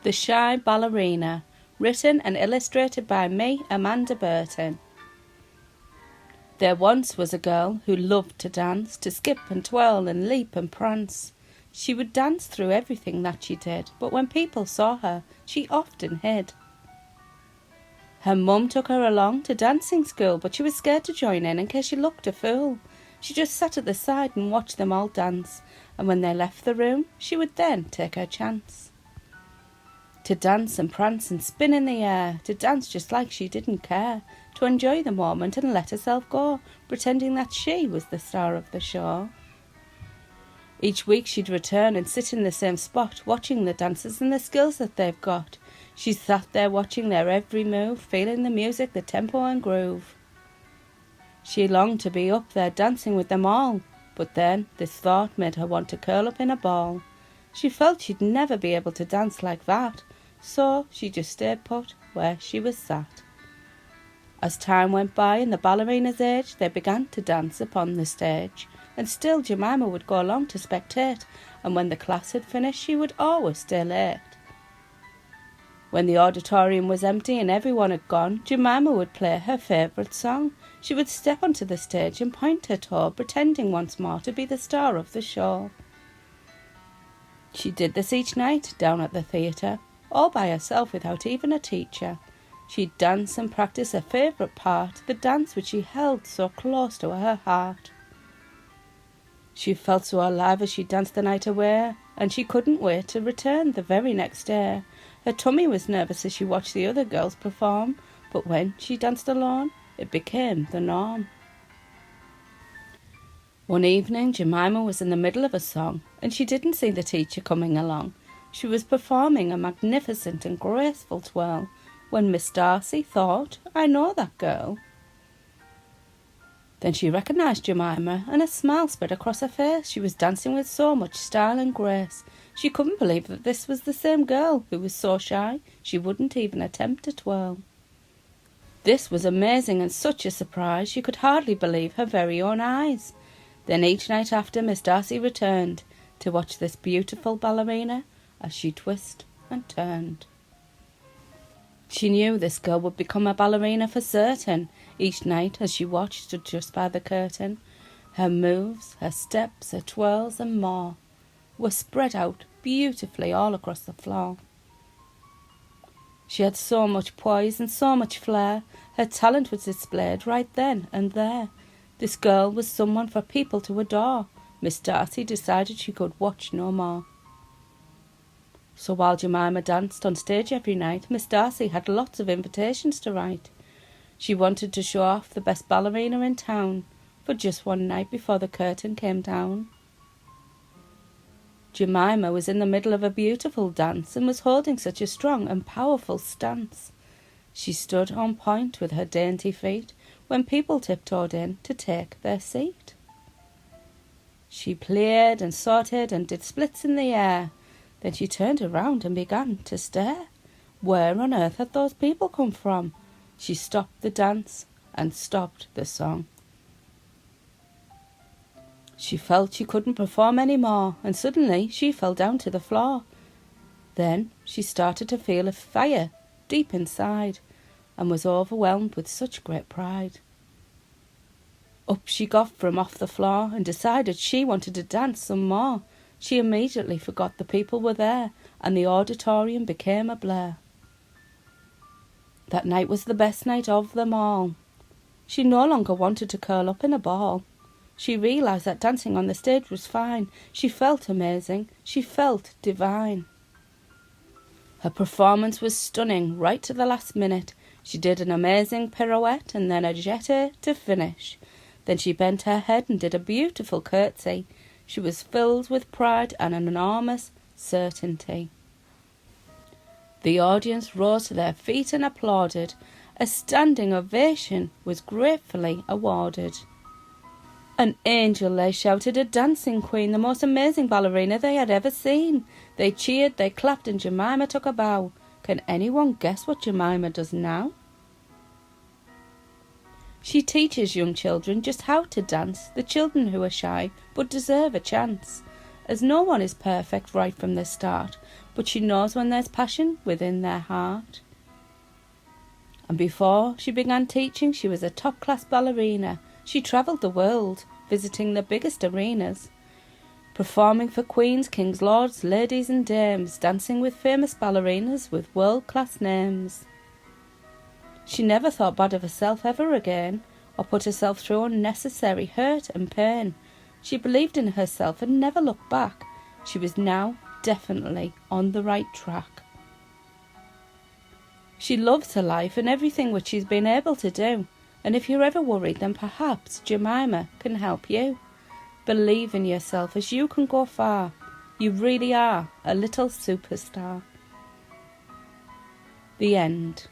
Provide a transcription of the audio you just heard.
The Shy Ballerina, written and illustrated by me, Amanda Burton. There once was a girl who loved to dance, to skip and twirl and leap and prance. She would dance through everything that she did, but when people saw her, she often hid. Her mum took her along to dancing school, but she was scared to join in case she looked a fool. She just sat at the side and watched them all dance, and when they left the room, she would then take her chance. To dance and prance and spin in the air, to dance just like she didn't care, to enjoy the moment and let herself go, pretending that she was the star of the show. Each week she'd return and sit in the same spot, watching the dancers and the skills that they've got. She sat there watching their every move, feeling the music, the tempo and groove. She longed to be up there dancing with them all, but then this thought made her want to curl up in a ball. She felt she'd never be able to dance like that, so she just stayed put where she was sat. As time went by and the ballerina's age, they began to dance upon the stage, and still Jemima would go along to spectate, and when the class had finished she would always stay late. When the auditorium was empty and everyone had gone, Jemima would play her favourite song. She would step onto the stage and point her toe, pretending once more to be the star of the show. She did this each night down at the theatre, all by herself without even a teacher. She'd dance and practice her favourite part, the dance which she held so close to her heart. She felt so alive as she danced the night away, and she couldn't wait to return the very next day. Her tummy was nervous as she watched the other girls perform, but when she danced alone, it became the norm. One evening, Jemima was in the middle of a song, and she didn't see the teacher coming along. She was performing a magnificent and graceful twirl, when Miss Darcey thought, "I know that girl." Then she recognised Jemima, and a smile spread across her face. She was dancing with so much style and grace. She couldn't believe that this was the same girl who was so shy she wouldn't even attempt to twirl. This was amazing and such a surprise, she could hardly believe her very own eyes. Then each night after, Miss Darcey returned to watch this beautiful ballerina as she twisted and turned. She knew this girl would become a ballerina for certain. Each night as she watched, stood just by the curtain, her moves, her steps, her twirls and more were spread out beautifully all across the floor. She had so much poise and so much flair. Her talent was displayed right then and there. This girl was someone for people to adore. Miss Darcey decided she could watch no more. So while Jemima danced on stage every night, Miss Darcey had lots of invitations to write. She wanted to show off the best ballerina in town for just one night before the curtain came down. Jemima was in the middle of a beautiful dance and was holding such a strong and powerful stance. She stood on point with her dainty feet when people tiptoed in to take their seat. She played and sauteed and did splits in the air. Then she turned around and began to stare. Where on earth had those people come from? She stopped the dance and stopped the song. She felt she couldn't perform any more, and suddenly she fell down to the floor. Then she started to feel a fire deep inside, and was overwhelmed with such great pride. Up she got from off the floor and decided she wanted to dance some more. She immediately forgot the people were there, and the auditorium became a blur. That night was the best night of them all. She no longer wanted to curl up in a ball. She realised that dancing on the stage was fine. She felt amazing. She felt divine. Her performance was stunning right to the last minute. She did an amazing pirouette and then a jeté to finish. Then she bent her head and did a beautiful curtsy. She was filled with pride and an enormous certainty. The audience rose to their feet and applauded. A standing ovation was gratefully awarded. An angel, they shouted, a dancing queen, the most amazing ballerina they had ever seen. They cheered, they clapped, and Jemima took a bow. Can anyone guess what Jemima does now? She teaches young children just how to dance, the children who are shy but deserve a chance. as no one is perfect right from the start, but she knows when there's passion within their heart. And before she began teaching, she was a top-class ballerina. She travelled the world, visiting the biggest arenas, performing for queens, kings, lords, ladies and dames, dancing with famous ballerinas with world-class names. She never thought bad of herself ever again, or put herself through unnecessary hurt and pain. She believed in herself and never looked back. She was now definitely on the right track. She loves her life and everything which she's been able to do, and if you're ever worried, then perhaps Jemima can help you. Believe in yourself, as you can go far. You really are a little superstar. The end.